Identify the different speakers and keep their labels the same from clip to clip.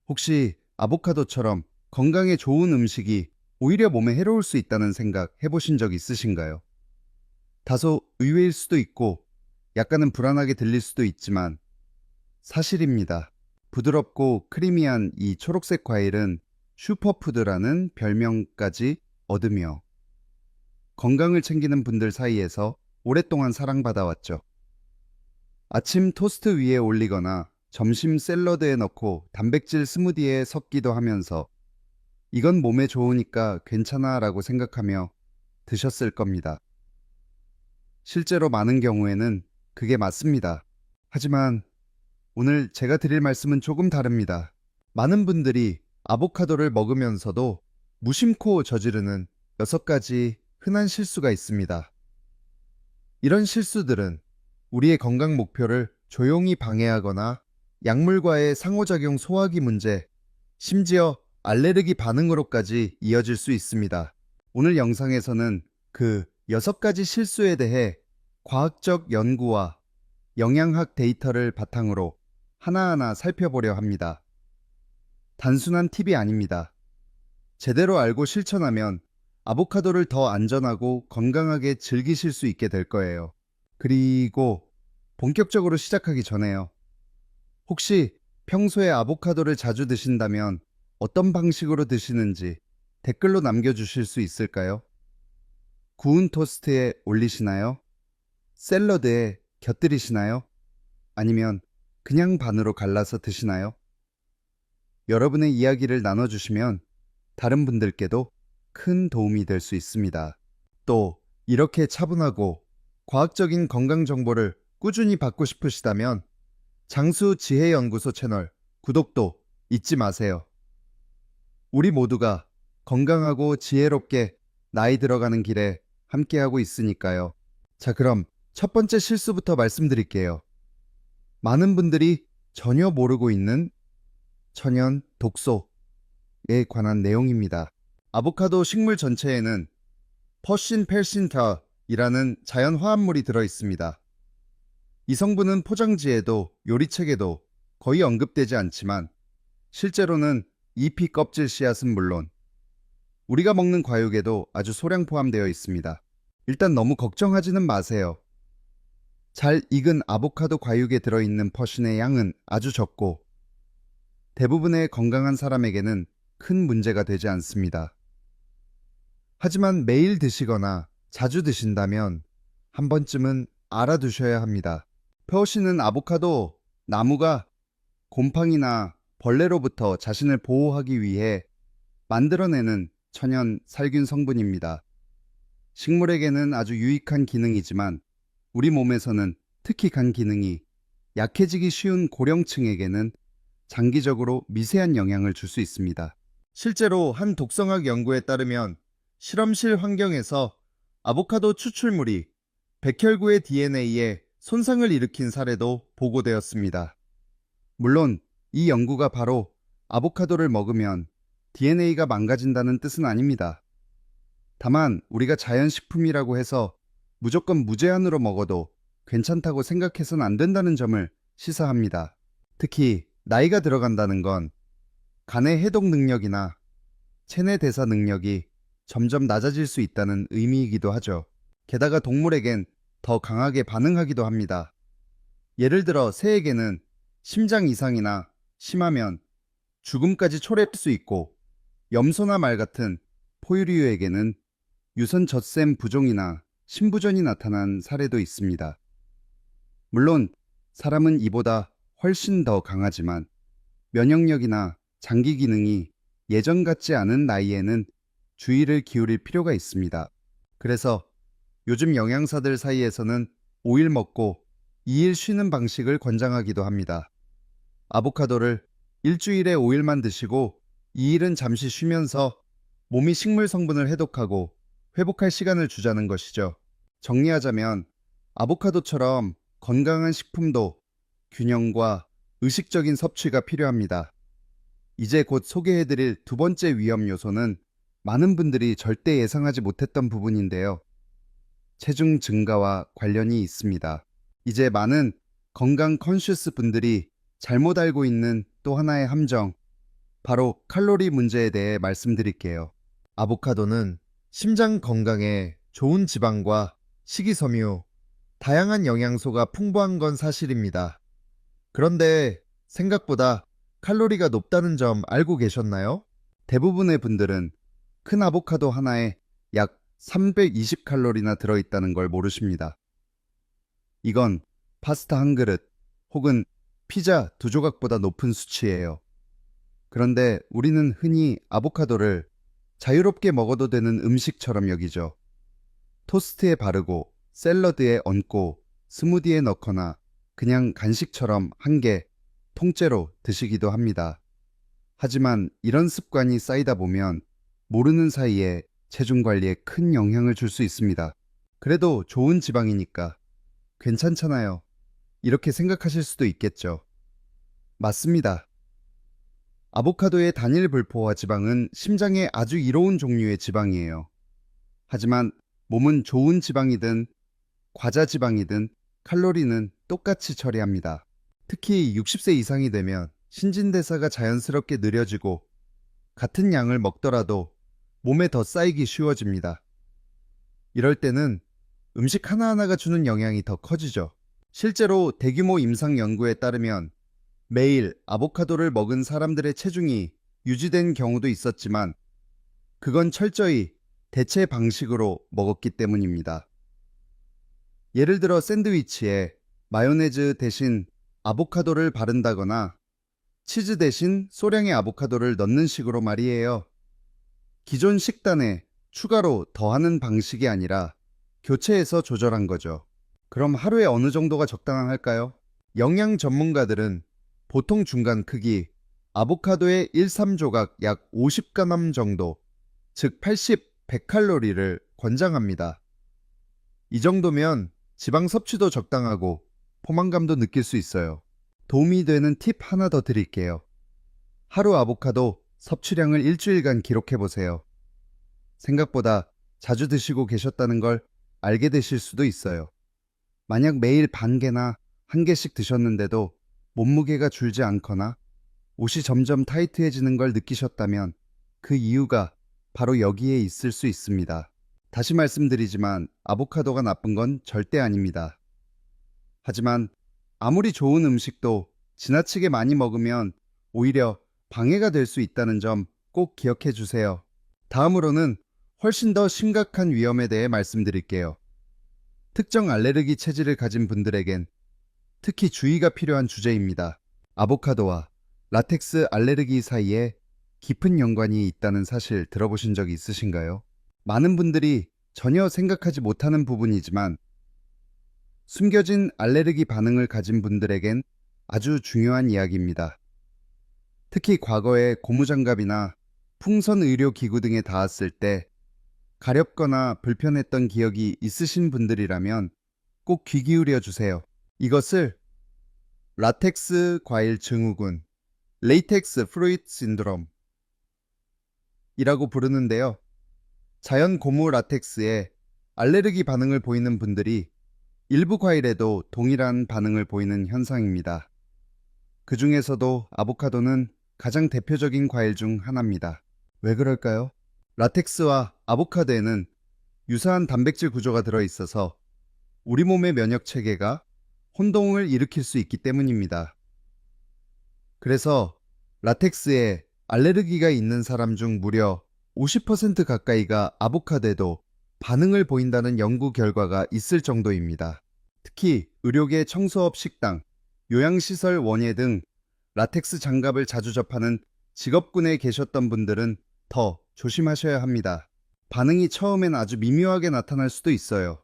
Speaker 1: 혹시 아보카도처럼 건강에 좋은 음식이 오히려 몸에 해로울 수 있다는 생각 해보신 적 있으신가요? 다소 의외일 수도 있고 약간은 불안하게 들릴 수도 있지만 사실입니다. 부드럽고 크리미한 이 초록색 과일은 슈퍼푸드라는 별명까지 얻으며 건강을 챙기는 분들 사이에서 오랫동안 사랑받아왔죠. 아침 토스트 위에 올리거나 점심 샐러드에 넣고 단백질 스무디에 섞기도 하면서 이건 몸에 좋으니까 괜찮아 라고 생각하며 드셨을 겁니다. 실제로 많은 경우에는 그게 맞습니다. 하지만 오늘 제가 드릴 말씀은 조금 다릅니다. 많은 분들이 아보카도를 먹으면서도 무심코 저지르는 6가지 흔한 실수가 있습니다. 이런 실수들은 우리의 건강 목표를 조용히 방해하거나 약물과의 상호작용 소화기 문제, 심지어 알레르기 반응으로까지 이어질 수 있습니다. 오늘 영상에서는 그 6가지 실수에 대해 과학적 연구와 영양학 데이터를 바탕으로 하나하나 살펴보려 합니다. 단순한 팁이 아닙니다. 제대로 알고 실천하면 아보카도를 더 안전하고 건강하게 즐기실 수 있게 될 거예요. 그리고 본격적으로 시작하기 전에요. 혹시 평소에 아보카도를 자주 드신다면 어떤 방식으로 드시는지 댓글로 남겨주실 수 있을까요? 구운 토스트에 올리시나요? 샐러드에 곁들이시나요? 아니면 그냥 반으로 갈라서 드시나요? 여러분의 이야기를 나눠주시면 다른 분들께도 큰 도움이 될 수 있습니다. 또 이렇게 차분하고 과학적인 건강 정보를 꾸준히 받고 싶으시다면 장수지혜연구소 채널 구독도 잊지 마세요. 우리 모두가 건강하고 지혜롭게 나이 들어가는 길에 함께하고 있으니까요. 자, 그럼 첫 번째 실수부터 말씀드릴게요. 많은 분들이 전혀 모르고 있는 천연 독소에 관한 내용입니다. 아보카도 식물 전체에는 퍼신 펠신타이라는 자연 화합물이 들어 있습니다. 이 성분은 포장지에도 요리책에도 거의 언급되지 않지만 실제로는 잎이 껍질 씨앗은 물론 우리가 먹는 과육에도 아주 소량 포함되어 있습니다. 일단 너무 걱정하지는 마세요. 잘 익은 아보카도 과육에 들어있는 퍼신의 양은 아주 적고 대부분의 건강한 사람에게는 큰 문제가 되지 않습니다. 하지만 매일 드시거나 자주 드신다면 한 번쯤은 알아두셔야 합니다. 퍼신은 아보카도 나무가 곰팡이나 벌레로부터 자신을 보호하기 위해 만들어내는 천연 살균 성분입니다. 식물에게는 아주 유익한 기능이지만 우리 몸에서는 특히 간 기능이 약해지기 쉬운 고령층에게는 장기적으로 미세한 영향을 줄 수 있습니다. 실제로 한 독성학 연구에 따르면 실험실 환경에서 아보카도 추출물이 백혈구의 DNA에 손상을 일으킨 사례도 보고되었습니다. 물론 이 연구가 바로 아보카도를 먹으면 DNA가 망가진다는 뜻은 아닙니다. 다만 우리가 자연식품이라고 해서 무조건 무제한으로 먹어도 괜찮다고 생각해서는 안 된다는 점을 시사합니다. 특히 나이가 들어간다는 건 간의 해독 능력이나 체내 대사 능력이 점점 낮아질 수 있다는 의미이기도 하죠. 게다가 동물에겐 더 강하게 반응하기도 합니다. 예를 들어 새에게는 심장 이상이나 심하면 죽음까지 초래할 수 있고 염소나 말 같은 포유류에게는 유선 젖샘 부종이나 심부전이 나타난 사례도 있습니다. 물론 사람은 이보다 훨씬 더 강하지만 면역력이나 장기 기능이 예전 같지 않은 나이에는 주의를 기울일 필요가 있습니다. 그래서 요즘 영양사들 사이에서는 5일 먹고 2일 쉬는 방식을 권장하기도 합니다. 아보카도를 일주일에 5일만 드시고 2일은 잠시 쉬면서 몸이 식물 성분을 해독하고 회복할 시간을 주자는 것이죠. 정리하자면 아보카도처럼 건강한 식품도 균형과 의식적인 섭취가 필요합니다. 이제 곧 소개해드릴 두 번째 위험 요소는 많은 분들이 절대 예상하지 못했던 부분인데요. 체중 증가와 관련이 있습니다. 이제 많은 건강 컨셔스 분들이 잘못 알고 있는 또 하나의 함정, 바로 칼로리 문제에 대해 말씀드릴게요. 아보카도는 심장 건강에 좋은 지방과 식이섬유, 다양한 영양소가 풍부한 건 사실입니다. 그런데 생각보다 칼로리가 높다는 점 알고 계셨나요? 대부분의 분들은 큰 아보카도 하나에 약 320칼로리나 들어있다는 걸 모르십니다. 이건 파스타 한 그릇 혹은 피자 2조각보다 높은 수치예요. 그런데 우리는 흔히 아보카도를 자유롭게 먹어도 되는 음식처럼 여기죠. 토스트에 바르고 샐러드에 얹고 스무디에 넣거나 그냥 간식처럼 한 개 통째로 드시기도 합니다. 하지만 이런 습관이 쌓이다 보면 모르는 사이에 체중 관리에 큰 영향을 줄 수 있습니다. 그래도 좋은 지방이니까 괜찮잖아요. 이렇게 생각하실 수도 있겠죠. 맞습니다. 아보카도의 단일 불포화 지방은 심장에 아주 이로운 종류의 지방이에요. 하지만 몸은 좋은 지방이든 과자 지방이든 칼로리는 똑같이 처리합니다. 특히 60세 이상이 되면 신진대사가 자연스럽게 느려지고 같은 양을 먹더라도 몸에 더 쌓이기 쉬워집니다. 이럴 때는 음식 하나하나가 주는 영향이 더 커지죠. 실제로 대규모 임상 연구에 따르면 매일 아보카도를 먹은 사람들의 체중이 유지된 경우도 있었지만 그건 철저히 대체 방식으로 먹었기 때문입니다. 예를 들어 샌드위치에 마요네즈 대신 아보카도를 바른다거나 치즈 대신 소량의 아보카도를 넣는 식으로 말이에요. 기존 식단에 추가로 더하는 방식이 아니라 교체해서 조절한 거죠. 그럼 하루에 어느 정도가 적당할까요? 영양 전문가들은 보통 중간 크기 아보카도의 1, 3조각 약 50g 정도, 즉 80, 100칼로리를 권장합니다. 이 정도면 지방 섭취도 적당하고 포만감도 느낄 수 있어요. 도움이 되는 팁 하나 더 드릴게요. 하루 아보카도 섭취량을 일주일간 기록해보세요. 생각보다 자주 드시고 계셨다는 걸 알게 되실 수도 있어요. 만약 매일 반 개나 한 개씩 드셨는데도 몸무게가 줄지 않거나 옷이 점점 타이트해지는 걸 느끼셨다면 그 이유가 바로 여기에 있을 수 있습니다. 다시 말씀드리지만 아보카도가 나쁜 건 절대 아닙니다. 하지만 아무리 좋은 음식도 지나치게 많이 먹으면 오히려 방해가 될 수 있다는 점 꼭 기억해 주세요. 다음으로는 훨씬 더 심각한 위험에 대해 말씀드릴게요. 특정 알레르기 체질을 가진 분들에겐 특히 주의가 필요한 주제입니다. 아보카도와 라텍스 알레르기 사이에 깊은 연관이 있다는 사실 들어보신 적이 있으신가요? 많은 분들이 전혀 생각하지 못하는 부분이지만 숨겨진 알레르기 반응을 가진 분들에겐 아주 중요한 이야기입니다. 특히 과거에 고무장갑이나 풍선의료기구 등에 닿았을 때 가렵거나 불편했던 기억이 있으신 분들이라면 꼭 귀 기울여 주세요. 이것을 라텍스 과일 증후군, 레이텍스 프루이트 신드롬 이라고 부르는데요. 자연 고무 라텍스에 알레르기 반응을 보이는 분들이 일부 과일에도 동일한 반응을 보이는 현상입니다. 그 중에서도 아보카도는 가장 대표적인 과일 중 하나입니다. 왜 그럴까요? 라텍스와 아보카도에는 유사한 단백질 구조가 들어있어서 우리 몸의 면역 체계가 혼동을 일으킬 수 있기 때문입니다. 그래서 라텍스에 알레르기가 있는 사람 중 무려 50% 가까이가 아보카도에도 반응을 보인다는 연구 결과가 있을 정도입니다. 특히 의료계 청소업 식당, 요양시설 원예 등 라텍스 장갑을 자주 접하는 직업군에 계셨던 분들은 더 조심하셔야 합니다. 반응이 처음엔 아주 미묘하게 나타날 수도 있어요.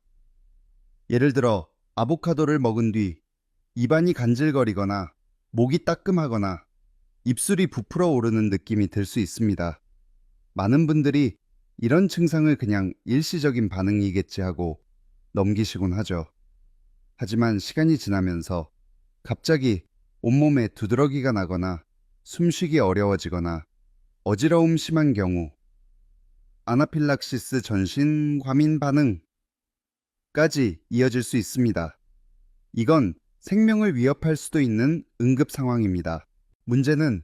Speaker 1: 예를 들어 아보카도를 먹은 뒤 입안이 간질거리거나 목이 따끔하거나 입술이 부풀어 오르는 느낌이 들 수 있습니다. 많은 분들이 이런 증상을 그냥 일시적인 반응이겠지 하고 넘기시곤 하죠. 하지만 시간이 지나면서 갑자기 온몸에 두드러기가 나거나 숨쉬기 어려워지거나 어지러움 심한 경우 아나필락시스 전신 과민 반응까지 이어질 수 있습니다. 이건 생명을 위협할 수도 있는 응급 상황입니다. 문제는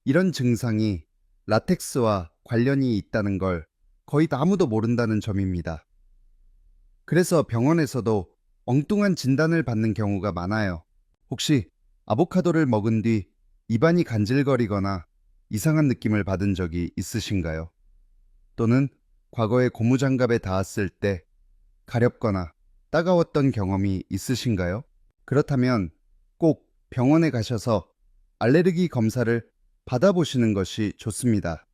Speaker 1: 이런 증상이 라텍스와 관련이 있다는 걸 거의 아무도 모른다는 점입니다. 그래서 병원에서도 엉뚱한 진단을 받는 경우가 많아요. 혹시 아보카도를 먹은 뒤 입안이 간질거리거나 이상한 느낌을 받은 적이 있으신가요? 또는 과거에 고무장갑에 닿았을 때 가렵거나 따가웠던 경험이 있으신가요? 그렇다면 꼭 병원에 가셔서 알레르기 검사를 받아보시는 것이 좋습니다.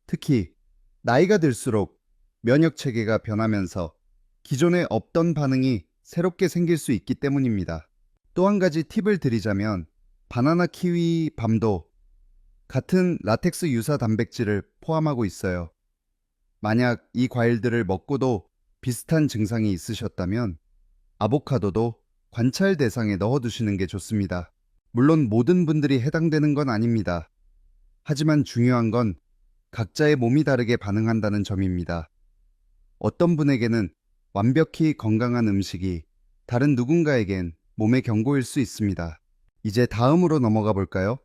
Speaker 1: 특히 나이가 들수록 면역 체계가 변하면서 기존에 없던 반응이 새롭게 생길 수 있기 때문입니다. 또 한 가지 팁을 드리자면 바나나, 키위, 밤도 같은 라텍스 유사 단백질을 포함하고 있어요. 만약 이 과일들을 먹고도 비슷한 증상이 있으셨다면 아보카도도 관찰 대상에 넣어두시는 게 좋습니다. 물론 모든 분들이 해당되는 건 아닙니다. 하지만 중요한 건 각자의 몸이 다르게 반응한다는 점입니다. 어떤 분에게는 완벽히 건강한 음식이 다른 누군가에겐 몸의 경고일 수 있습니다. 이제 다음으로 넘어가 볼까요?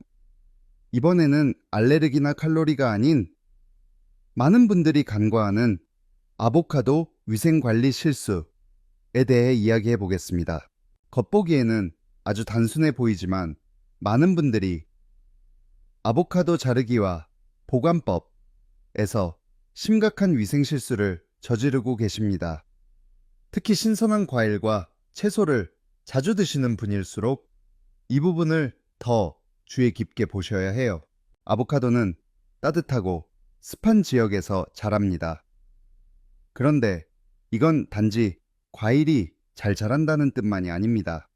Speaker 1: 이번에는 알레르기나 칼로리가 아닌 많은 분들이 간과하는 아보카도 위생관리 실수에 대해 이야기해 보겠습니다. 겉보기에는 아주 단순해 보이지만 많은 분들이 아보카도 자르기와 보관법에서 심각한 위생 실수를 저지르고 계십니다. 특히 신선한 과일과 채소를 자주 드시는 분일수록 이 부분을 더 주의 깊게 보셔야 해요. 아보카도는 따뜻하고 습한 지역에서 자랍니다. 그런데 이건 단지 과일이 잘 자란다는 뜻만이 아닙니다.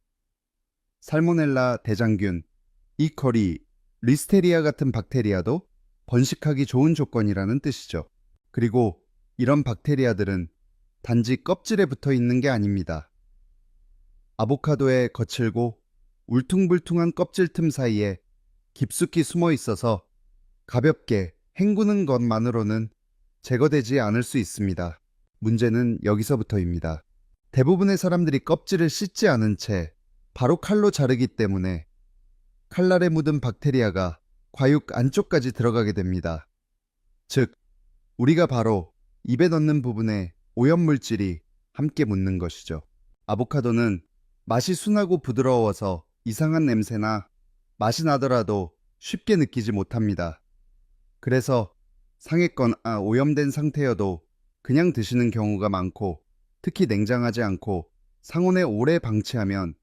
Speaker 1: 살모넬라, 대장균, 이코리, 리스테리아 같은 박테리아도 번식하기 좋은 조건이라는 뜻이죠. 그리고 이런 박테리아들은 단지 껍질에 붙어 있는 게 아닙니다. 아보카도의 거칠고 울퉁불퉁한 껍질 틈 사이에 깊숙이 숨어 있어서 가볍게 헹구는 것만으로는 제거되지 않을 수 있습니다. 문제는 여기서부터입니다. 대부분의 사람들이 껍질을 씻지 않은 채 바로 칼로 자르기 때문에 칼날에 묻은 박테리아가 과육 안쪽까지 들어가게 됩니다. 즉, 우리가 바로 입에 넣는 부분에 오염물질이 함께 묻는 것이죠. 아보카도는 맛이 순하고 부드러워서 이상한 냄새나 맛이 나더라도 쉽게 느끼지 못합니다. 그래서 상했거나 오염된 상태여도 그냥 드시는 경우가 많고, 특히 냉장하지 않고 상온에 오래 방치하면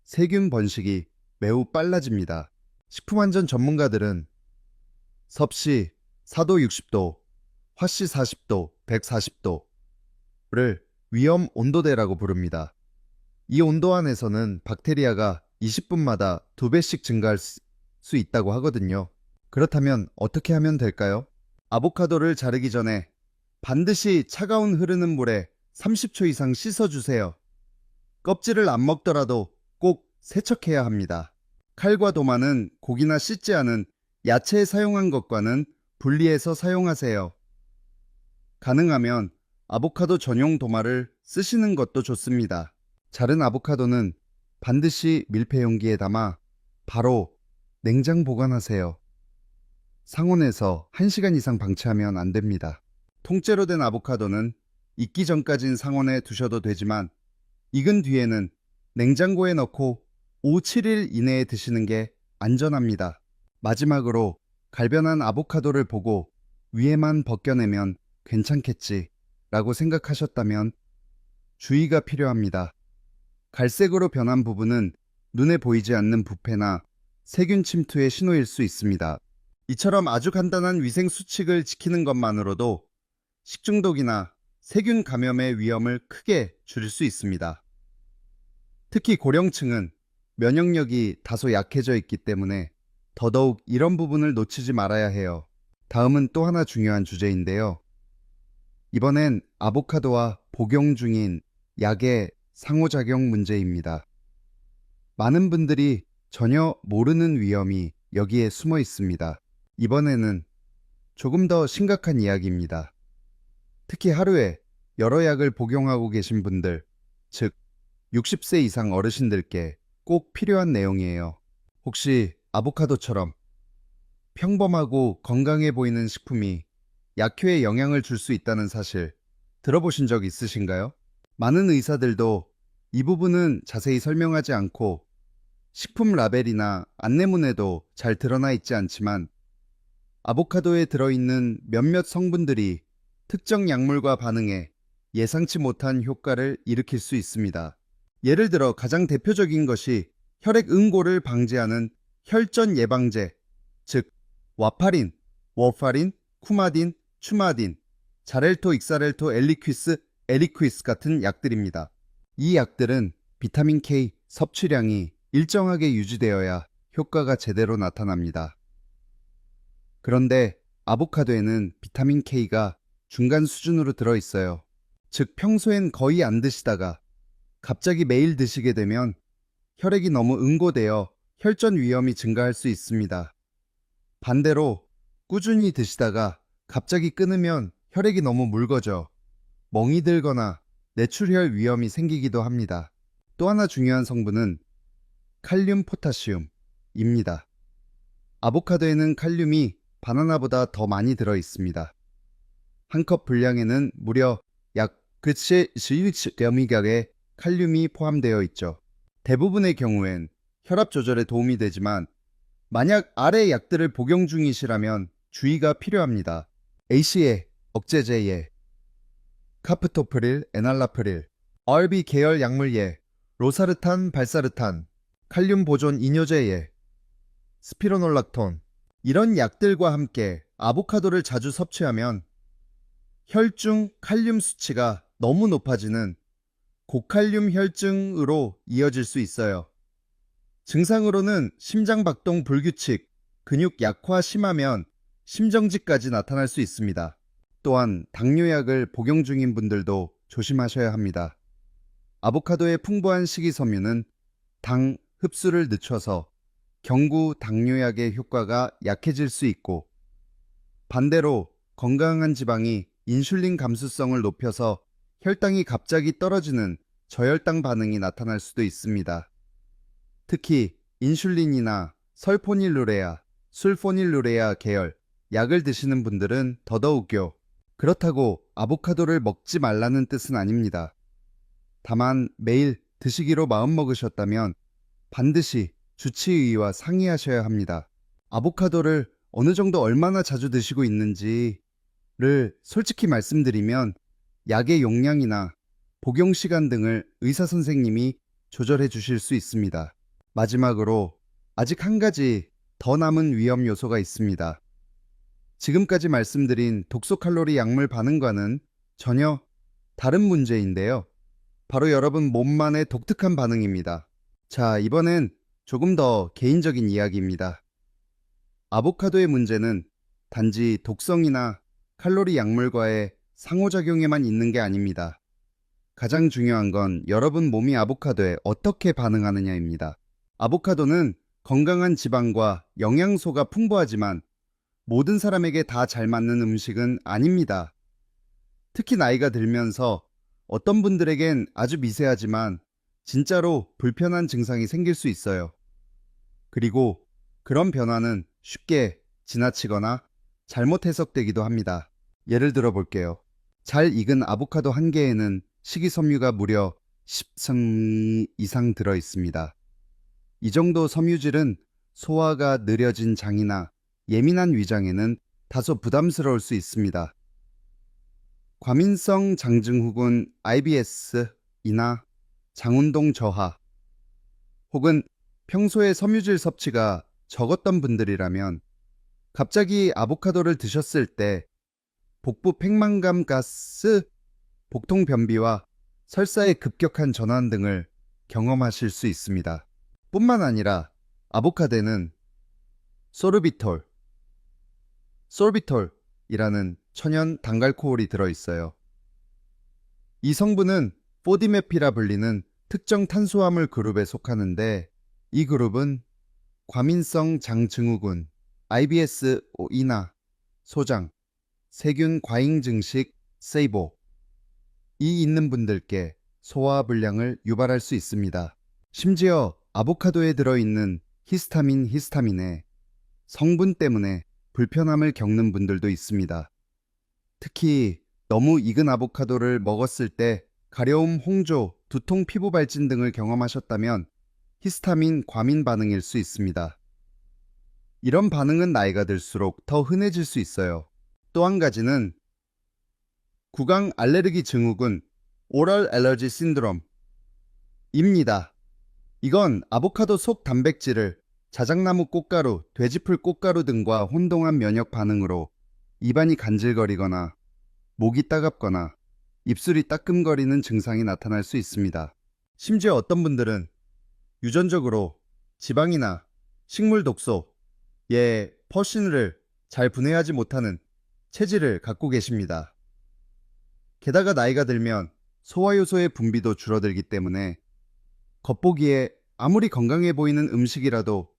Speaker 1: 세균 번식이 매우 빨라집니다. 식품안전 전문가들은 섭씨 4도 60도, 화씨 40도, 140도를 위험 온도대라고 부릅니다. 이 온도 안에서는 박테리아가 20분마다 2배씩 증가할 수 있다고 하거든요. 그렇다면 어떻게 하면 될까요? 아보카도를 자르기 전에 반드시 차가운 흐르는 물에 30초 이상 씻어주세요. 껍질을 안 먹더라도 꼭 세척해야 합니다. 칼과 도마는 고기나 씻지 않은 야채에 사용한 것과는 분리해서 사용하세요. 가능하면 아보카도 전용 도마를 쓰시는 것도 좋습니다. 자른 아보카도는 반드시 밀폐 용기에 담아 바로 냉장 보관하세요. 상온에서 1시간 이상 방치하면 안 됩니다. 통째로 된 아보카도는 익기 전까진 상온에 두셔도 되지만 익은 뒤에는 냉장고에 넣고 5, 7일 이내에 드시는 게 안전합니다. 마지막으로 갈변한 아보카도를 보고 위에만 벗겨내면 괜찮겠지 라고 생각하셨다면 주의가 필요합니다. 갈색으로 변한 부분은 눈에 보이지 않는 부패나 세균 침투의 신호일 수 있습니다. 이처럼 아주 간단한 위생 수칙을 지키는 것만으로도 식중독이나 세균 감염의 위험을 크게 줄일 수 있습니다. 특히 고령층은 면역력이 다소 약해져 있기 때문에 더더욱 이런 부분을 놓치지 말아야 해요. 다음은 또 하나 중요한 주제인데요. 이번엔 아보카도와 복용 중인 약의 상호작용 문제입니다. 많은 분들이 전혀 모르는 위험이 여기에 숨어 있습니다. 이번에는 조금 더 심각한 이야기입니다. 특히 하루에 여러 약을 복용하고 계신 분들, 즉 60세 이상 어르신들께 꼭 필요한 내용이에요. 혹시 아보카도처럼 평범하고 건강해 보이는 식품이 약효에 영향을 줄 수 있다는 사실 들어보신 적 있으신가요? 많은 의사들도 이 부분은 자세히 설명하지 않고 식품 라벨이나 안내문에도 잘 드러나 있지 않지만 아보카도에 들어있는 몇몇 성분들이 특정 약물과 반응해 예상치 못한 효과를 일으킬 수 있습니다. 예를 들어 가장 대표적인 것이 혈액 응고를 방지하는 혈전 예방제, 즉 와파린, 워파린, 쿠마딘, 추마딘, 자렐토, 익사렐토, 엘리퀴스, 에리퀴스 같은 약들입니다. 이 약들은 비타민 K 섭취량이 일정하게 유지되어야 효과가 제대로 나타납니다. 그런데 아보카도에는 비타민 K가 중간 수준으로 들어있어요. 즉 평소엔 거의 안 드시다가 갑자기 매일 드시게 되면 혈액이 너무 응고되어 혈전 위험이 증가할 수 있습니다. 반대로 꾸준히 드시다가 갑자기 끊으면 혈액이 너무 묽어져 멍이 들거나 뇌출혈 위험이 생기기도 합니다. 또 하나 중요한 성분은 칼륨 포타시움입니다. 아보카도에는 칼륨이 바나나보다 더 많이 들어 있습니다. 한 컵 분량에는 무려 약 11g의 칼륨이 포함되어 있죠. 대부분의 경우엔 혈압 조절에 도움이 되지만 만약 아래 약들을 복용 중이시라면 주의가 필요합니다. ACA, 억제제예, 카프토프릴, 에날라프릴, RB 계열 약물예, 로사르탄, 발사르탄, 칼륨 보존 이뇨제예, 스피로놀락톤 이런 약들과 함께 아보카도를 자주 섭취하면 혈중 칼륨 수치가 너무 높아지는 고칼륨 혈증으로 이어질 수 있어요. 증상으로는 심장박동 불규칙, 근육 약화 심하면 심정지까지 나타날 수 있습니다. 또한 당뇨약을 복용 중인 분들도 조심하셔야 합니다. 아보카도의 풍부한 식이섬유는 당 흡수를 늦춰서 경구 당뇨약의 효과가 약해질 수 있고 반대로 건강한 지방이 인슐린 감수성을 높여서 혈당이 갑자기 떨어지는 저혈당 반응이 나타날 수도 있습니다. 특히 인슐린이나 설포닐루레아, 술포닐루레아 계열 약을 드시는 분들은 더더욱요. 그렇다고 아보카도를 먹지 말라는 뜻은 아닙니다. 다만 매일 드시기로 마음먹으셨다면 반드시 주치의와 상의하셔야 합니다. 아보카도를 어느 정도 얼마나 자주 드시고 있는지를 솔직히 말씀드리면 약의 용량이나 복용 시간 등을 의사 선생님이 조절해 주실 수 있습니다. 마지막으로 아직 한 가지 더 남은 위험 요소가 있습니다. 지금까지 말씀드린 독소 칼로리 약물 반응과는 전혀 다른 문제인데요. 바로 여러분 몸만의 독특한 반응입니다. 자, 이번엔 조금 더 개인적인 이야기입니다. 아보카도의 문제는 단지 독성이나 칼로리 약물과의 상호작용에만 있는 게 아닙니다. 가장 중요한 건 여러분 몸이 아보카도에 어떻게 반응하느냐입니다. 아보카도는 건강한 지방과 영양소가 풍부하지만 모든 사람에게 다 잘 맞는 음식은 아닙니다. 특히 나이가 들면서 어떤 분들에겐 아주 미세하지만 진짜로 불편한 증상이 생길 수 있어요. 그리고 그런 변화는 쉽게 지나치거나 잘못 해석되기도 합니다. 예를 들어 볼게요. 잘 익은 아보카도 한 개에는 식이섬유가 무려 10성 이상 들어 있습니다. 이 정도 섬유질은 소화가 느려진 장이나 예민한 위장에는 다소 부담스러울 수 있습니다. 과민성 장증후군 IBS이나 장운동 저하 혹은 평소에 섬유질 섭취가 적었던 분들이라면 갑자기 아보카도를 드셨을 때 복부 팽만감 가스, 복통 변비와 설사의 급격한 전환 등을 경험하실 수 있습니다. 뿐만 아니라 아보카도에는 솔비톨이라는 천연 단갈코올이 들어있어요. 이 성분은 포디메피라 불리는 특정 탄수화물 그룹에 속하는데 이 그룹은 과민성 장증후군, IBS-O이나 소장, 세균 과잉 증식, 세이보 이 있는 분들께 소화불량을 유발할 수 있습니다. 심지어 아보카도에 들어있는 히스타민의 성분 때문에 불편함을 겪는 분들도 있습니다. 특히 너무 익은 아보카도를 먹었을 때 가려움, 홍조, 두통, 피부 발진 등을 경험하셨다면 히스타민 과민 반응일 수 있습니다. 이런 반응은 나이가 들수록 더 흔해질 수 있어요. 또 한 가지는 구강 알레르기 증후군, 오럴 알러지 신드롬입니다. 이건 아보카도 속 단백질을 자작나무 꽃가루, 돼지풀 꽃가루 등과 혼동한 면역 반응으로 입안이 간질거리거나 목이 따갑거나 입술이 따끔거리는 증상이 나타날 수 있습니다. 심지어 어떤 분들은 유전적으로 지방이나 식물 독소, 퍼신을 잘 분해하지 못하는 체질을 갖고 계십니다. 게다가 나이가 들면 소화효소의 분비도 줄어들기 때문에 겉보기에 아무리 건강해 보이는 음식이라도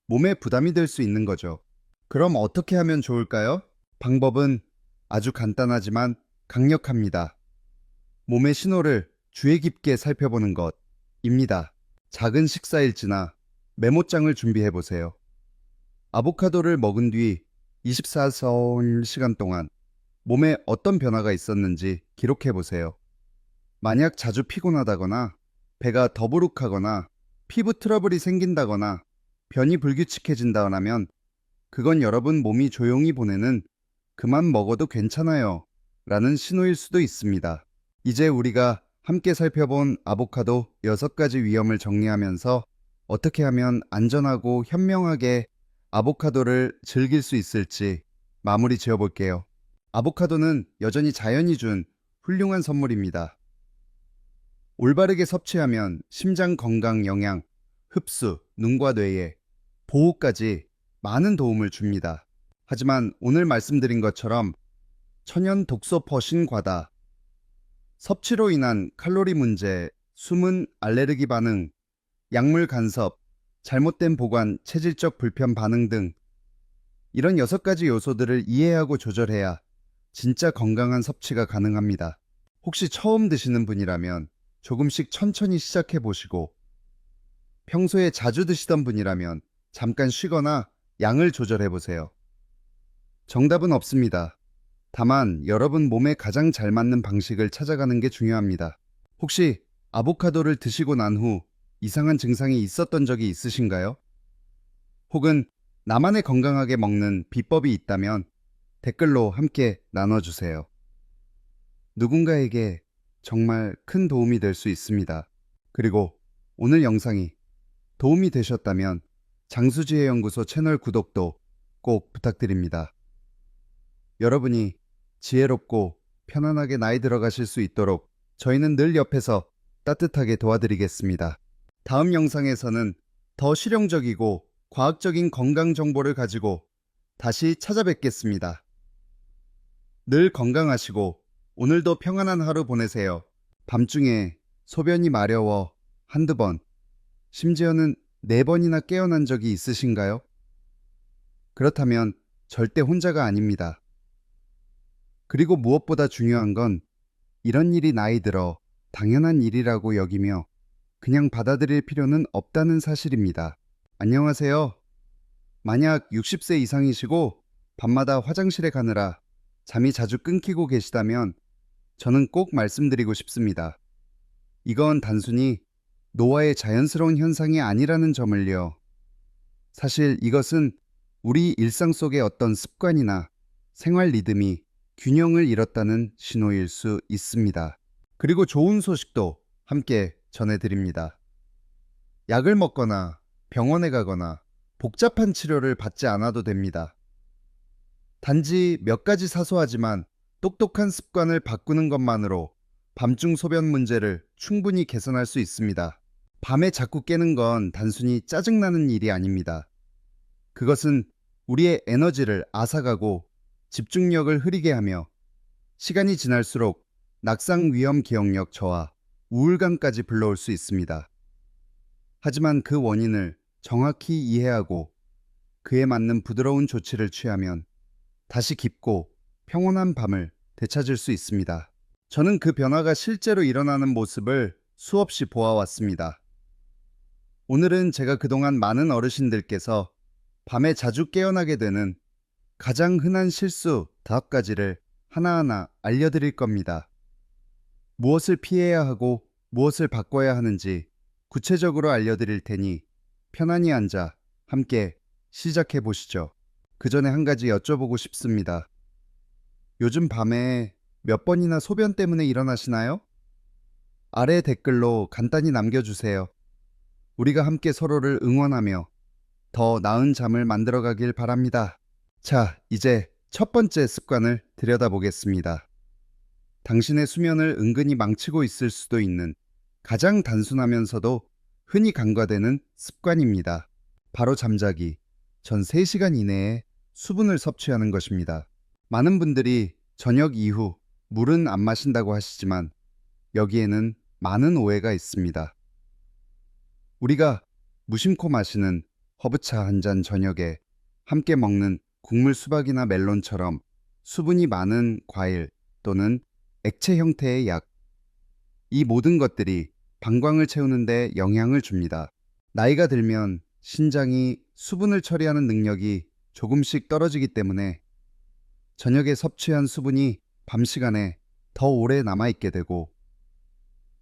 Speaker 1: 몸에 부담이 될 수 있는 거죠. 그럼 어떻게 하면 좋을까요? 방법은 아주 간단하지만 강력합니다. 몸의 신호를 주의 깊게 살펴보는 것입니다. 작은 식사일지나 메모장을 준비해 보세요. 아보카도를 먹은 뒤 24시간 동안 몸에 어떤 변화가 있었는지 기록해 보세요. 만약 자주 피곤하다거나 배가 더부룩하거나 피부 트러블이 생긴다거나 변이 불규칙해진다면 그건 여러분 몸이 조용히 보내는 그만 먹어도 괜찮아요 라는 신호일 수도 있습니다. 이제 우리가 함께 살펴본 아보카도 6가지 위험을 정리하면서 어떻게 하면 안전하고 현명하게 아보카도를 즐길 수 있을지 마무리 지어볼게요. 아보카도는 여전히 자연이 준 훌륭한 선물입니다. 올바르게 섭취하면 심장 건강 영양, 흡수, 눈과 뇌에 보호까지 많은 도움을 줍니다. 하지만 오늘 말씀드린 것처럼 천연 독소 퍼신 과다, 섭취로 인한 칼로리 문제, 숨은 알레르기 반응, 약물 간섭, 잘못된 보관, 체질적 불편 반응 등 이런 6가지 요소들을 이해하고 조절해야 진짜 건강한 섭취가 가능합니다. 혹시 처음 드시는 분이라면 조금씩 천천히 시작해 보시고 평소에 자주 드시던 분이라면 잠깐 쉬거나 양을 조절해 보세요. 정답은 없습니다. 다만 여러분 몸에 가장 잘 맞는 방식을 찾아가는 게 중요합니다. 혹시 아보카도를 드시고 난 후 이상한 증상이 있었던 적이 있으신가요? 혹은 나만의 건강하게 먹는 비법이 있다면 댓글로 함께 나눠주세요. 누군가에게 정말 큰 도움이 될 수 있습니다. 그리고 오늘 영상이 도움이 되셨다면 장수지혜연구소 채널 구독도 꼭 부탁드립니다. 여러분이 지혜롭고 편안하게 나이 들어가실 수 있도록 저희는 늘 옆에서 따뜻하게 도와드리겠습니다. 다음 영상에서는 더 실용적이고 과학적인 건강 정보를 가지고 다시 찾아뵙겠습니다. 늘 건강하시고 오늘도 평안한 하루 보내세요. 밤중에 소변이 마려워 한두 번, 심지어는 4번이나 깨어난 적이 있으신가요? 그렇다면 절대 혼자가 아닙니다. 그리고 무엇보다 중요한 건 이런 일이 나이 들어 당연한 일이라고 여기며 그냥 받아들일 필요는 없다는 사실입니다. 안녕하세요. 만약 60세 이상이시고 밤마다 화장실에 가느라 잠이 자주 끊기고 계시다면 저는 꼭 말씀드리고 싶습니다. 이건 단순히 노화의 자연스러운 현상이 아니라는 점을요. 사실 이것은 우리 일상 속의 어떤 습관이나 생활 리듬이 균형을 잃었다는 신호일 수 있습니다. 그리고 좋은 소식도 함께 전해드립니다. 약을 먹거나 병원에 가거나 복잡한 치료를 받지 않아도 됩니다. 단지 몇 가지 사소하지만 똑똑한 습관을 바꾸는 것만으로 밤중 소변 문제를 충분히 개선할 수 있습니다. 밤에 자꾸 깨는 건 단순히 짜증나는 일이 아닙니다. 그것은 우리의 에너지를 앗아가고 집중력을 흐리게 하며 시간이 지날수록 낙상 위험 기억력 저하, 우울감까지 불러올 수 있습니다. 하지만 그 원인을 정확히 이해하고 그에 맞는 부드러운 조치를 취하면 다시 깊고 평온한 밤을 되찾을 수 있습니다. 저는 그 변화가 실제로 일어나는 모습을 수없이 보아왔습니다. 오늘은 제가 그동안 많은 어르신들께서 밤에 자주 깨어나게 되는 가장 흔한 실수 5가지를 하나하나 알려드릴 겁니다. 무엇을 피해야 하고 무엇을 바꿔야 하는지 구체적으로 알려드릴 테니 편안히 앉아 함께 시작해 보시죠. 그 전에 한 가지 여쭤보고 싶습니다. 요즘 밤에 몇 번이나 소변 때문에 일어나시나요? 아래 댓글로 간단히 남겨주세요. 우리가 함께 서로를 응원하며 더 나은 잠을 만들어 가길 바랍니다. 자, 이제 첫 번째 습관을 들여다보겠습니다. 당신의 수면을 은근히 망치고 있을 수도 있는 가장 단순하면서도 흔히 간과되는 습관입니다. 바로 잠자기 전 3시간 이내에 수분을 섭취하는 것입니다. 많은 분들이 저녁 이후 물은 안 마신다고 하시지만 여기에는 많은 오해가 있습니다. 우리가 무심코 마시는 허브차 한 잔 저녁에 함께 먹는 국물 수박이나 멜론처럼 수분이 많은 과일 또는 액체 형태의 약, 이 모든 것들이 방광을 채우는 데 영향을 줍니다. 나이가 들면 신장이 수분을 처리하는 능력이 조금씩 떨어지기 때문에 저녁에 섭취한 수분이 밤 시간에 더 오래 남아있게 되고,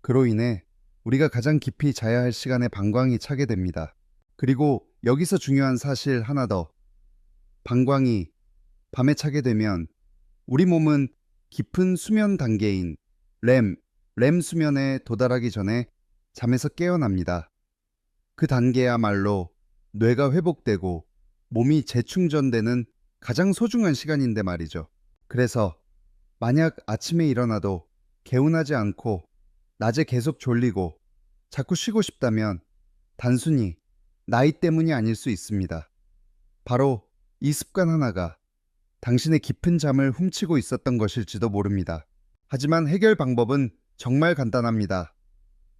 Speaker 1: 그로 인해 우리가 가장 깊이 자야 할 시간에 방광이 차게 됩니다. 그리고 여기서 중요한 사실 하나 더. 방광이 밤에 차게 되면 우리 몸은 깊은 수면 단계인 렘 수면에 도달하기 전에 잠에서 깨어납니다. 그 단계야말로 뇌가 회복되고 몸이 재충전되는 가장 소중한 시간인데 말이죠. 그래서 만약 아침에 일어나도 개운하지 않고 낮에 계속 졸리고 자꾸 쉬고 싶다면 단순히 나이 때문이 아닐 수 있습니다. 바로 이 습관 하나가 당신의 깊은 잠을 훔치고 있었던 것일지도 모릅니다. 하지만 해결 방법은 정말 간단합니다.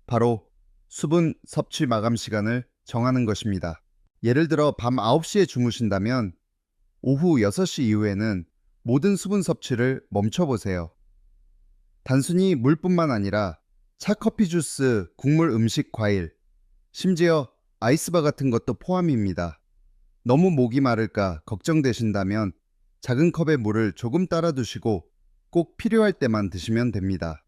Speaker 1: 바로 수분 섭취 마감 시간을 정하는 것입니다. 예를 들어 밤 9시에 주무신다면 오후 6시 이후에는 모든 수분 섭취를 멈춰보세요. 단순히 물뿐만 아니라 차, 커피, 주스, 국물, 음식, 과일, 심지어 아이스바 같은 것도 포함입니다. 너무 목이 마를까 걱정되신다면 작은 컵에 물을 조금 따라 두시고 꼭 필요할 때만 드시면 됩니다.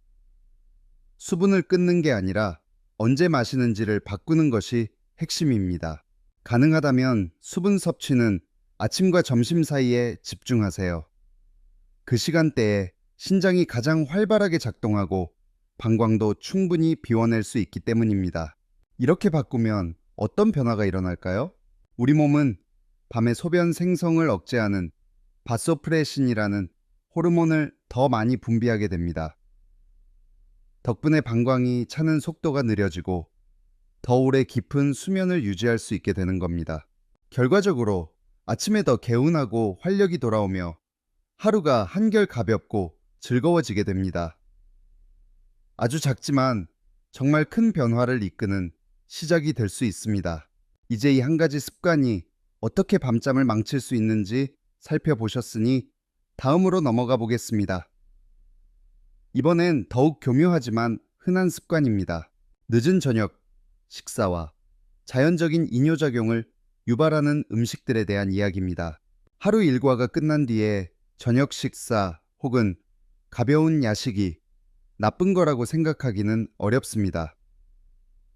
Speaker 1: 수분을 끊는 게 아니라 언제 마시는지를 바꾸는 것이 핵심입니다. 가능하다면 수분 섭취는 아침과 점심 사이에 집중하세요. 그 시간대에 신장이 가장 활발하게 작동하고 방광도 충분히 비워낼 수 있기 때문입니다. 이렇게 바꾸면 어떤 변화가 일어날까요? 우리 몸은 밤에 소변 생성을 억제하는 바소프레신이라는 호르몬을 더 많이 분비하게 됩니다. 덕분에 방광이 차는 속도가 느려지고 더 오래 깊은 수면을 유지할 수 있게 되는 겁니다. 결과적으로 아침에 더 개운하고 활력이 돌아오며 하루가 한결 가볍고 즐거워지게 됩니다. 아주 작지만 정말 큰 변화를 이끄는 시작이 될 수 있습니다. 이제 이 한 가지 습관이 어떻게 밤잠을 망칠 수 있는지 살펴보셨으니 다음으로 넘어가 보겠습니다. 이번엔 더욱 교묘하지만 흔한 습관입니다. 늦은 저녁 식사와 자연적인 이뇨작용을 유발하는 음식들에 대한 이야기입니다. 하루 일과가 끝난 뒤에 저녁 식사 혹은 가벼운 야식이 나쁜 거라고 생각하기는 어렵습니다.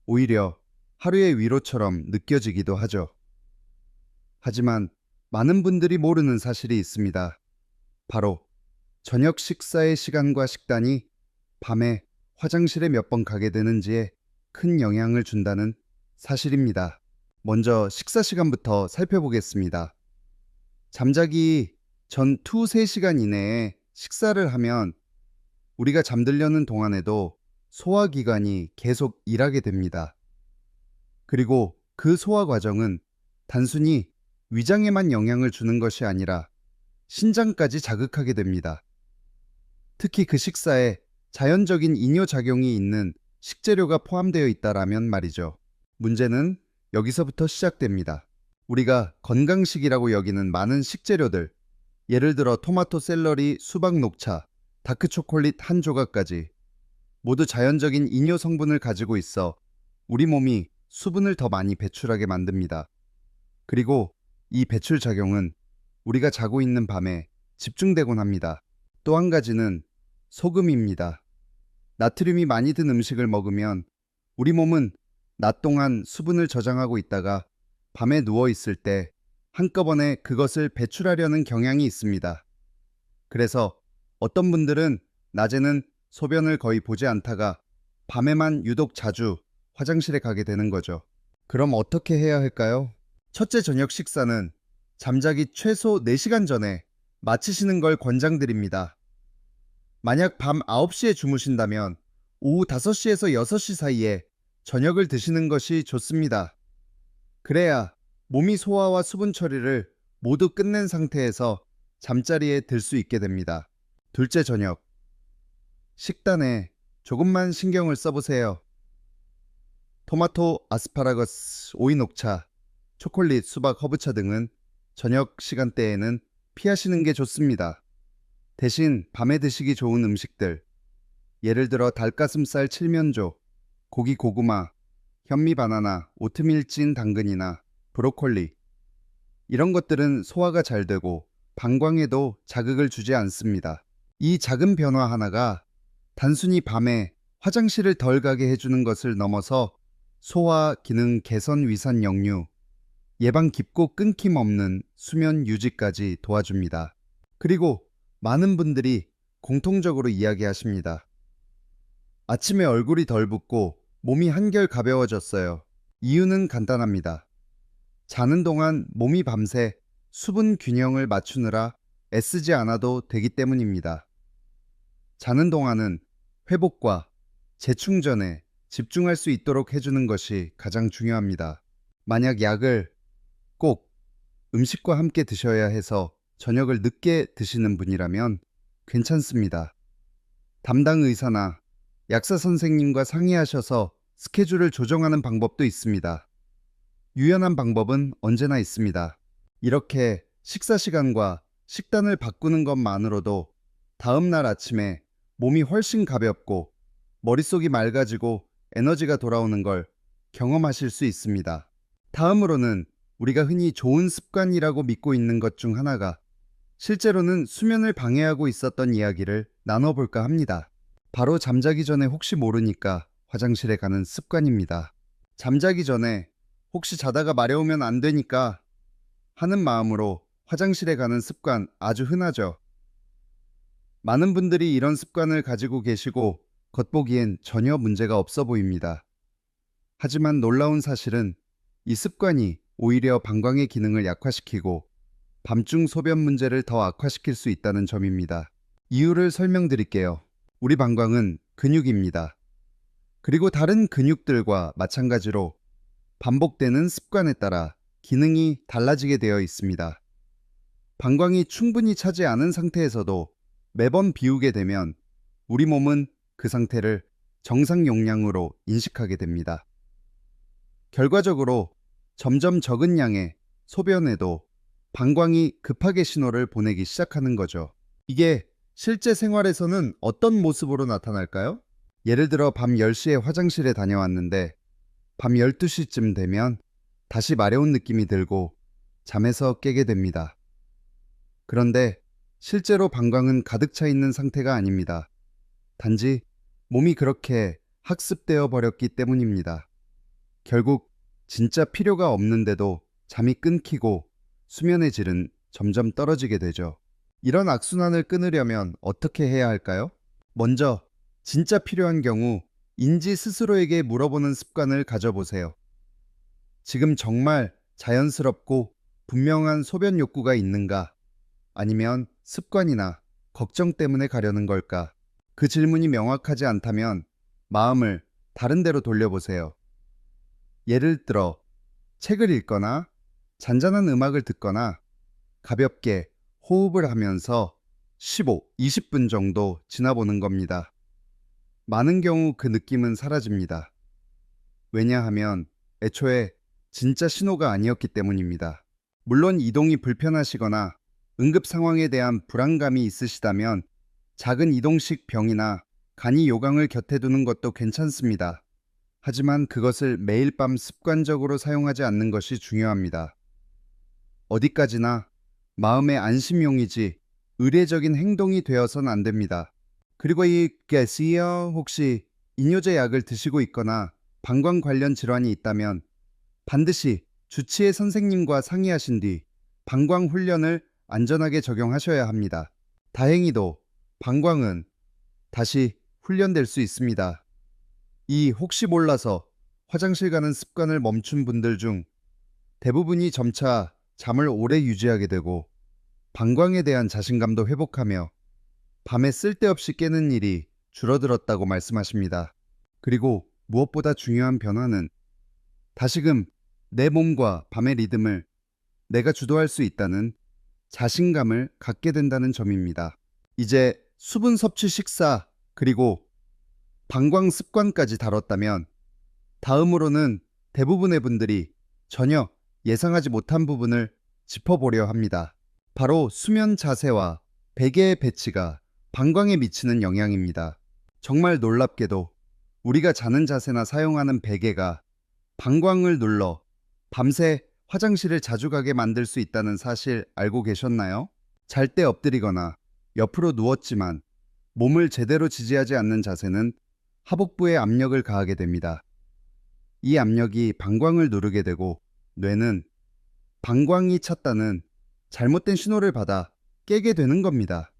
Speaker 1: 오히려 하루의 위로처럼 느껴지기도 하죠. 하지만 많은 분들이 모르는 사실이 있습니다. 바로 저녁 식사의 시간과 식단이 밤에 화장실에 몇 번 가게 되는지에 큰 영향을 준다는 사실입니다. 먼저 식사 시간부터 살펴보겠습니다. 잠자기 전 2-3시간 이내에 식사를 하면 우리가 잠들려는 동안에도 소화기관이 계속 일하게 됩니다. 그리고 그 소화 과정은 단순히 위장에만 영향을 주는 것이 아니라 신장까지 자극하게 됩니다. 특히 그 식사에 자연적인 이뇨작용이 있는 식재료가 포함되어 있다라면 말이죠. 문제는 여기서부터 시작됩니다. 우리가 건강식이라고 여기는 많은 식재료들, 예를 들어 토마토, 샐러리, 수박, 녹차, 다크초콜릿 한 조각까지 모두 자연적인 이뇨 성분을 가지고 있어 우리 몸이 수분을 더 많이 배출하게 만듭니다. 그리고 이 배출 작용은 우리가 자고 있는 밤에 집중되곤 합니다. 또 한 가지는 소금입니다. 나트륨이 많이 든 음식을 먹으면 우리 몸은 낮 동안 수분을 저장하고 있다가 밤에 누워 있을 때 한꺼번에 그것을 배출하려는 경향이 있습니다. 그래서 어떤 분들은 낮에는 소변을 거의 보지 않다가 밤에만 유독 자주 화장실에 가게 되는 거죠. 그럼 어떻게 해야 할까요? 첫째, 저녁 식사는 잠자기 최소 4시간 전에 마치시는 걸 권장드립니다. 만약 밤 9시에 주무신다면 오후 5시에서 6시 사이에 저녁을 드시는 것이 좋습니다. 그래야 몸이 소화와 수분 처리를 모두 끝낸 상태에서 잠자리에 들 수 있게 됩니다. 둘째, 저녁 식단에 조금만 신경을 써보세요. 토마토, 아스파라거스, 오이 녹차, 초콜릿, 수박, 허브차 등은 저녁 시간대에는 피하시는 게 좋습니다. 대신 밤에 드시기 좋은 음식들, 예를 들어 닭가슴살 칠면조, 고기 고구마, 현미 바나나, 오트밀 찐 당근이나 브로콜리, 이런 것들은 소화가 잘 되고 방광에도 자극을 주지 않습니다. 이 작은 변화 하나가 단순히 밤에 화장실을 덜 가게 해주는 것을 넘어서 소화 기능 개선, 위산 역류, 예방 깊고 끊김 없는 수면 유지까지 도와줍니다. 그리고 많은 분들이 공통적으로 이야기하십니다. 아침에 얼굴이 덜 붓고 몸이 한결 가벼워졌어요. 이유는 간단합니다. 자는 동안 몸이 밤새 수분 균형을 맞추느라 애쓰지 않아도 되기 때문입니다. 자는 동안은 회복과 재충전에 집중할 수 있도록 해주는 것이 가장 중요합니다. 만약 약을 꼭 음식과 함께 드셔야 해서 저녁을 늦게 드시는 분이라면 괜찮습니다. 담당 의사나 약사 선생님과 상의하셔서 스케줄을 조정하는 방법도 있습니다. 유연한 방법은 언제나 있습니다. 이렇게 식사 시간과 식단을 바꾸는 것만으로도 다음 날 아침에 몸이 훨씬 가볍고 머릿속이 맑아지고 에너지가 돌아오는 걸 경험하실 수 있습니다. 다음으로는 우리가 흔히 좋은 습관이라고 믿고 있는 것 중 하나가 실제로는 수면을 방해하고 있었던 이야기를 나눠볼까 합니다. 바로 잠자기 전에 혹시 모르니까 화장실에 가는 습관입니다. 잠자기 전에 혹시 자다가 마려우면 안 되니까 하는 마음으로 화장실에 가는 습관 아주 흔하죠. 많은 분들이 이런 습관을 가지고 계시고 겉보기엔 전혀 문제가 없어 보입니다. 하지만 놀라운 사실은 이 습관이 오히려 방광의 기능을 약화시키고 밤중 소변 문제를 더 악화시킬 수 있다는 점입니다. 이유를 설명드릴게요. 우리 방광은 근육입니다. 그리고 다른 근육들과 마찬가지로 반복되는 습관에 따라 기능이 달라지게 되어 있습니다. 방광이 충분히 차지 않은 상태에서도 매번 비우게 되면 우리 몸은 그 상태를 정상 용량으로 인식하게 됩니다. 결과적으로 점점 적은 양의 소변에도 방광이 급하게 신호를 보내기 시작하는 거죠. 이게 실제 생활에서는 어떤 모습으로 나타날까요? 예를 들어 밤 10시에 화장실에 다녀왔는데 밤 12시쯤 되면 다시 마려운 느낌이 들고 잠에서 깨게 됩니다. 그런데 실제로 방광은 가득 차 있는 상태가 아닙니다. 단지 몸이 그렇게 학습되어 버렸기 때문입니다. 결국 진짜 필요가 없는데도 잠이 끊기고 수면의 질은 점점 떨어지게 되죠. 이런 악순환을 끊으려면 어떻게 해야 할까요? 먼저 진짜 필요한 경우 인지 스스로에게 물어보는 습관을 가져보세요. 지금 정말 자연스럽고 분명한 소변 욕구가 있는가? 아니면 습관이나 걱정 때문에 가려는 걸까? 그 질문이 명확하지 않다면 마음을 다른 데로 돌려보세요. 예를 들어 책을 읽거나 잔잔한 음악을 듣거나 가볍게 호흡을 하면서 15, 20분 정도 지나보는 겁니다. 많은 경우 그 느낌은 사라집니다. 왜냐하면 애초에 진짜 신호가 아니었기 때문입니다. 물론 이동이 불편하시거나 응급 상황에 대한 불안감이 있으시다면 작은 이동식 병이나 간이 요강을 곁에 두는 것도 괜찮습니다. 하지만 그것을 매일 밤 습관적으로 사용하지 않는 것이 중요합니다. 어디까지나 마음의 안심용이지 의례적인 행동이 되어선 안 됩니다. 그리고 이 게시요 혹시 이뇨제 약을 드시고 있거나 방광 관련 질환이 있다면 반드시 주치의 선생님과 상의하신 뒤 방광 훈련을 안전하게 적용하셔야 합니다. 다행히도 방광은 다시 훈련될 수 있습니다. 이 혹시 몰라서 화장실 가는 습관을 멈춘 분들 중 대부분이 점차 잠을 오래 유지하게 되고 방광에 대한 자신감도 회복하며 밤에 쓸데없이 깨는 일이 줄어들었다고 말씀하십니다. 그리고 무엇보다 중요한 변화는 다시금 내 몸과 밤의 리듬을 내가 주도할 수 있다는 자신감을 갖게 된다는 점입니다. 이제 수분 섭취 식사 그리고 방광 습관까지 다뤘다면 다음으로는 대부분의 분들이 전혀 예상하지 못한 부분을 짚어보려 합니다. 바로 수면 자세와 베개의 배치가 방광에 미치는 영향입니다. 정말 놀랍게도 우리가 자는 자세나 사용하는 베개가 방광을 눌러 밤새 화장실을 자주 가게 만들 수 있다는 사실 알고 계셨나요? 잘 때 엎드리거나 옆으로 누웠지만 몸을 제대로 지지하지 않는 자세는 하복부에 압력을 가하게 됩니다. 이 압력이 방광을 누르게 되고 뇌는 방광이 찼다는 잘못된 신호를 받아 깨게 되는 겁니다.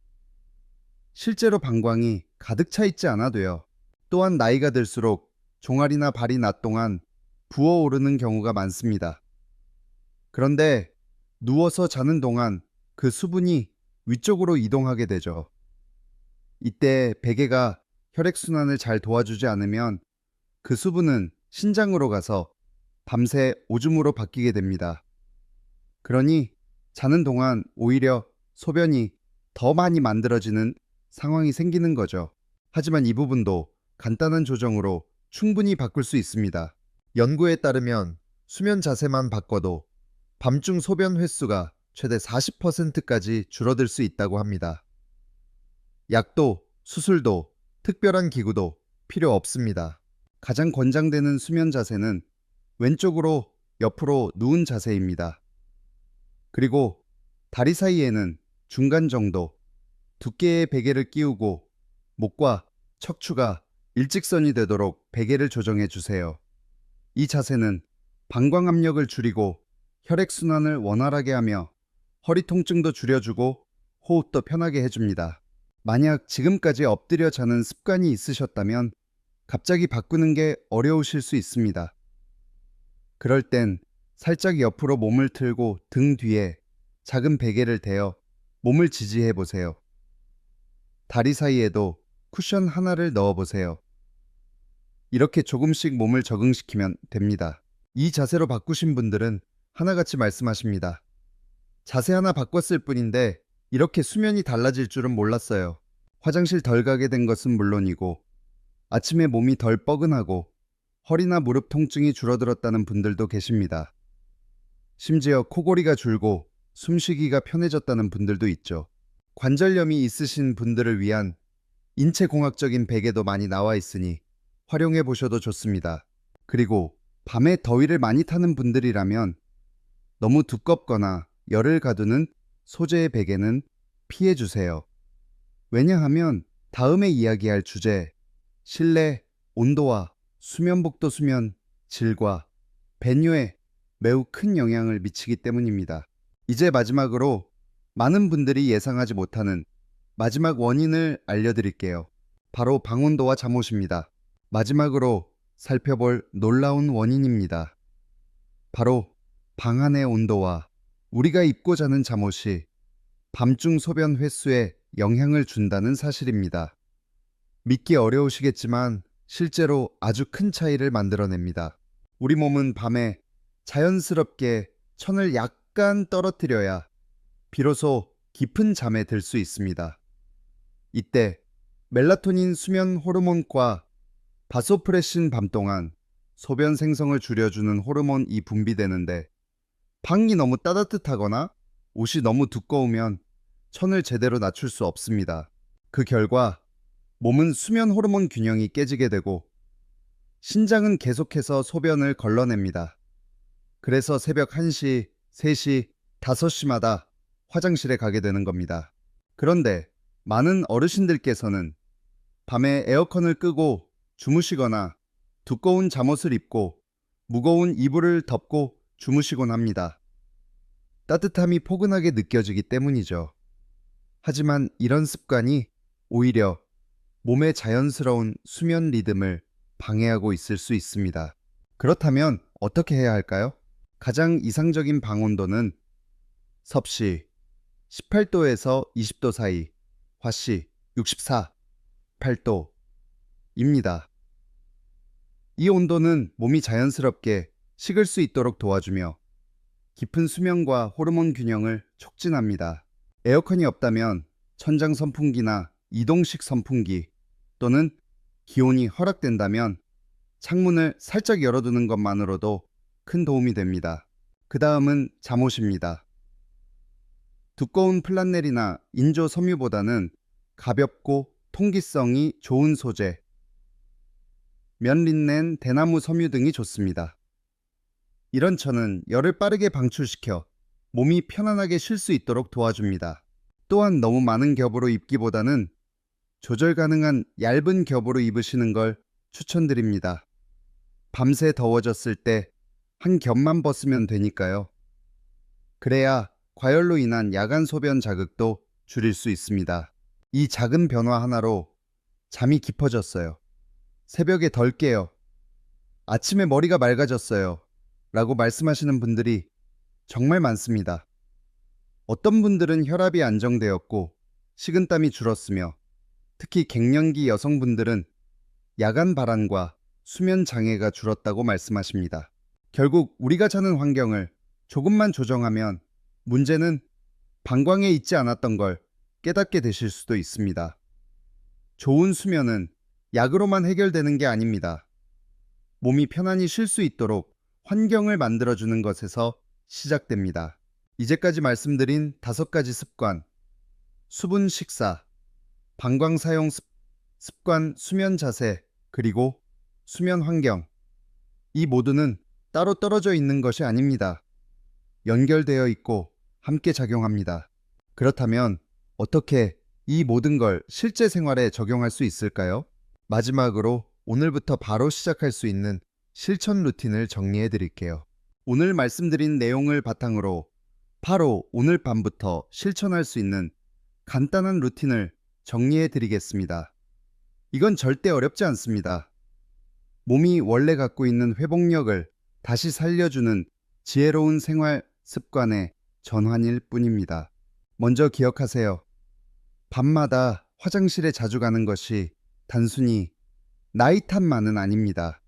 Speaker 1: 실제로 방광이 가득 차 있지 않아도요. 또한 나이가 들수록 종아리나 발이 낮 동안 부어오르는 경우가 많습니다. 그런데 누워서 자는 동안 그 수분이 위쪽으로 이동하게 되죠. 이때 베개가 혈액순환을 잘 도와주지 않으면 그 수분은 신장으로 가서 밤새 오줌으로 바뀌게 됩니다. 그러니 자는 동안 오히려 소변이 더 많이 만들어지는 상황이 생기는 거죠. 하지만 이 부분도 간단한 조정으로 충분히 바꿀 수 있습니다. 연구에 따르면 수면 자세만 바꿔도 밤중 소변 횟수가 최대 40%까지 줄어들 수 있다고 합니다. 약도, 수술도, 특별한 기구도 필요 없습니다. 가장 권장되는 수면 자세는 왼쪽으로 옆으로 누운 자세입니다. 그리고 다리 사이에는 중간 정도 두께의 베개를 끼우고 목과 척추가 일직선이 되도록 베개를 조정해 주세요. 이 자세는 방광 압력을 줄이고 혈액순환을 원활하게 하며 허리 통증도 줄여주고 호흡도 편하게 해줍니다. 만약 지금까지 엎드려 자는 습관이 있으셨다면 갑자기 바꾸는 게 어려우실 수 있습니다. 그럴 땐 살짝 옆으로 몸을 틀고 등 뒤에 작은 베개를 대어 몸을 지지해 보세요. 다리 사이에도 쿠션 하나를 넣어 보세요. 이렇게 조금씩 몸을 적응시키면 됩니다. 이 자세로 바꾸신 분들은 하나같이 말씀하십니다. 자세 하나 바꿨을 뿐인데 이렇게 수면이 달라질 줄은 몰랐어요. 화장실 덜 가게 된 것은 물론이고 아침에 몸이 덜 뻐근하고 허리나 무릎 통증이 줄어들었다는 분들도 계십니다. 심지어 코골이가 줄고 숨쉬기가 편해졌다는 분들도 있죠. 관절염이 있으신 분들을 위한 인체공학적인 베개도 많이 나와 있으니 활용해 보셔도 좋습니다. 그리고 밤에 더위를 많이 타는 분들이라면 너무 두껍거나 열을 가두는 소재의 베개는 피해 주세요. 왜냐하면 다음에 이야기할 주제, 실내 온도와 수면복도 수면 질과 배뇨에 매우 큰 영향을 미치기 때문입니다. 이제 마지막으로 많은 분들이 예상하지 못하는 마지막 원인을 알려드릴게요. 바로 방온도와 잠옷입니다. 마지막으로 살펴볼 놀라운 원인입니다. 바로 방 안의 온도와 우리가 입고 자는 잠옷이 밤중 소변 횟수에 영향을 준다는 사실입니다. 믿기 어려우시겠지만 실제로 아주 큰 차이를 만들어냅니다. 우리 몸은 밤에 자연스럽게 천을 약간 떨어뜨려야 비로소 깊은 잠에 들 수 있습니다. 이때 멜라토닌 수면 호르몬과 바소프레신 밤 동안 소변 생성을 줄여주는 호르몬이 분비되는데 방이 너무 따뜻하거나 옷이 너무 두꺼우면 천을 제대로 낮출 수 없습니다. 그 결과 몸은 수면 호르몬 균형이 깨지게 되고 신장은 계속해서 소변을 걸러냅니다. 그래서 새벽 1시, 3시, 5시마다 화장실에 가게 되는 겁니다. 그런데 많은 어르신들께서는 밤에 에어컨을 끄고 주무시거나 두꺼운 잠옷을 입고 무거운 이불을 덮고 주무시곤 합니다. 따뜻함이 포근하게 느껴지기 때문이죠. 하지만 이런 습관이 오히려 몸의 자연스러운 수면 리듬을 방해하고 있을 수 있습니다. 그렇다면 어떻게 해야 할까요? 가장 이상적인 방 온도는 섭씨 18도에서 20도 사이, 화씨 64, 8도입니다. 이 온도는 몸이 자연스럽게 식을 수 있도록 도와주며 깊은 수면과 호르몬 균형을 촉진합니다. 에어컨이 없다면 천장 선풍기나 이동식 선풍기 또는 기온이 허락된다면 창문을 살짝 열어두는 것만으로도 큰 도움이 됩니다. 그 다음은 잠옷입니다. 두꺼운 플란넬이나 인조 섬유보다는 가볍고 통기성이 좋은 소재, 면린넨, 대나무 섬유 등이 좋습니다. 이런 천은 열을 빠르게 방출시켜 몸이 편안하게 쉴 수 있도록 도와줍니다. 또한 너무 많은 겹으로 입기보다는 조절 가능한 얇은 겹으로 입으시는 걸 추천드립니다. 밤새 더워졌을 때 한 겹만 벗으면 되니까요. 그래야 과열로 인한 야간 소변 자극도 줄일 수 있습니다. 이 작은 변화 하나로 잠이 깊어졌어요. 새벽에 덜 깨요. 아침에 머리가 맑아졌어요. 라고 말씀하시는 분들이 정말 많습니다. 어떤 분들은 혈압이 안정되었고 식은땀이 줄었으며 특히 갱년기 여성분들은 야간 발환과 수면 장애가 줄었다고 말씀하십니다. 결국 우리가 자는 환경을 조금만 조정하면 문제는 방광에 있지 않았던 걸 깨닫게 되실 수도 있습니다. 좋은 수면은 약으로만 해결되는 게 아닙니다. 몸이 편안히 쉴 수 있도록 환경을 만들어주는 것에서 시작됩니다. 이제까지 말씀드린 5가지 습관, 수분 식사, 방광 사용 습관, 수면 자세, 그리고 수면 환경. 이 모두는 따로 떨어져 있는 것이 아닙니다. 연결되어 있고 함께 작용합니다. 그렇다면 어떻게 이 모든 걸 실제 생활에 적용할 수 있을까요? 마지막으로 오늘부터 바로 시작할 수 있는 실천 루틴을 정리해 드릴게요. 오늘 말씀드린 내용을 바탕으로 바로 오늘 밤부터 실천할 수 있는 간단한 루틴을 정리해 드리겠습니다. 이건 절대 어렵지 않습니다. 몸이 원래 갖고 있는 회복력을 다시 살려주는 지혜로운 생활 습관의 전환일 뿐입니다. 먼저 기억하세요. 밤마다 화장실에 자주 가는 것이 단순히 나이 탓만은 아닙니다.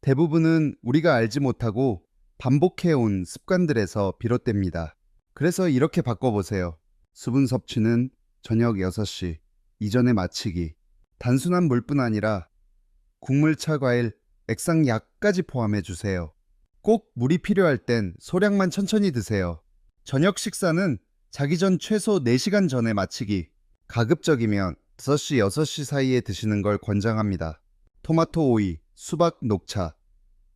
Speaker 1: 대부분은 우리가 알지 못하고 반복해온 습관들에서 비롯됩니다. 그래서 이렇게 바꿔보세요. 수분 섭취는 저녁 6시 이전에 마치기. 단순한 물뿐 아니라 국물, 차, 과일, 액상, 약까지 포함해 주세요. 꼭 물이 필요할 땐 소량만 천천히 드세요. 저녁 식사는 자기 전 최소 4시간 전에 마치기. 가급적이면 5시, 6시 사이에 드시는 걸 권장합니다. 토마토 오이, 수박, 녹차,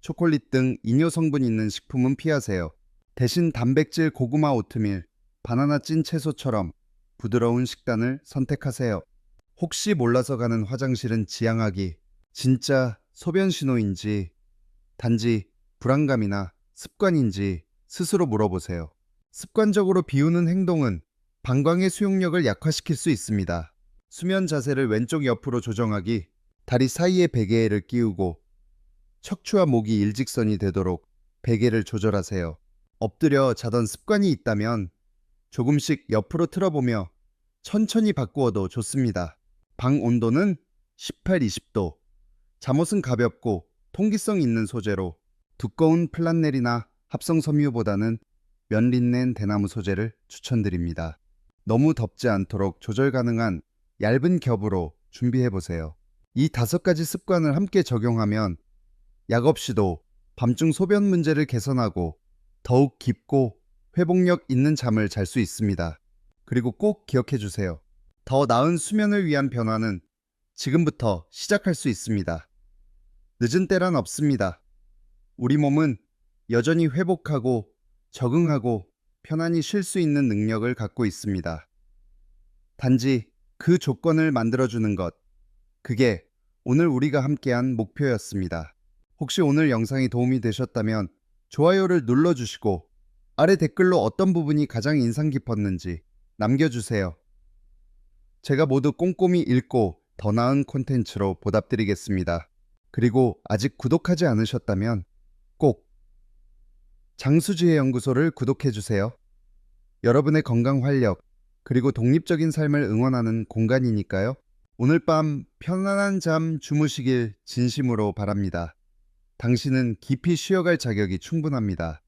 Speaker 1: 초콜릿 등 이뇨 성분 있는 식품은 피하세요. 대신 단백질 고구마 오트밀, 바나나 찐 채소처럼 부드러운 식단을 선택하세요. 혹시 몰라서 가는 화장실은 지양하기. 진짜 소변 신호인지 단지 불안감이나 습관인지 스스로 물어보세요. 습관적으로 비우는 행동은 방광의 수용력을 약화시킬 수 있습니다. 수면 자세를 왼쪽 옆으로 조정하기, 다리 사이에 베개를 끼우고 척추와 목이 일직선이 되도록 베개를 조절하세요. 엎드려 자던 습관이 있다면 조금씩 옆으로 틀어보며 천천히 바꾸어도 좋습니다. 방 온도는 18, 20도. 잠옷은 가볍고 통기성 있는 소재로 두꺼운 플란넬이나 합성 섬유보다는 면린넨 대나무 소재를 추천드립니다. 너무 덥지 않도록 조절 가능한 얇은 겹으로 준비해보세요. 이 5가지 습관을 함께 적용하면 약 없이도 밤중 소변 문제를 개선하고 더욱 깊고 회복력 있는 잠을 잘 수 있습니다. 그리고 꼭 기억해주세요. 더 나은 수면을 위한 변화는 지금부터 시작할 수 있습니다. 늦은 때란 없습니다. 우리 몸은 여전히 회복하고 적응하고 편안히 쉴 수 있는 능력을 갖고 있습니다. 단지 그 조건을 만들어주는 것, 그게 오늘 우리가 함께한 목표였습니다. 혹시 오늘 영상이 도움이 되셨다면 좋아요를 눌러주시고 아래 댓글로 어떤 부분이 가장 인상 깊었는지 남겨주세요. 제가 모두 꼼꼼히 읽고 더 나은 콘텐츠로 보답드리겠습니다. 그리고 아직 구독하지 않으셨다면 꼭 장수지혜 연구소를 구독해주세요. 여러분의 건강 활력, 그리고 독립적인 삶을 응원하는 공간이니까요. 오늘 밤 편안한 잠 주무시길 진심으로 바랍니다. 당신은 깊이 쉬어갈 자격이 충분합니다.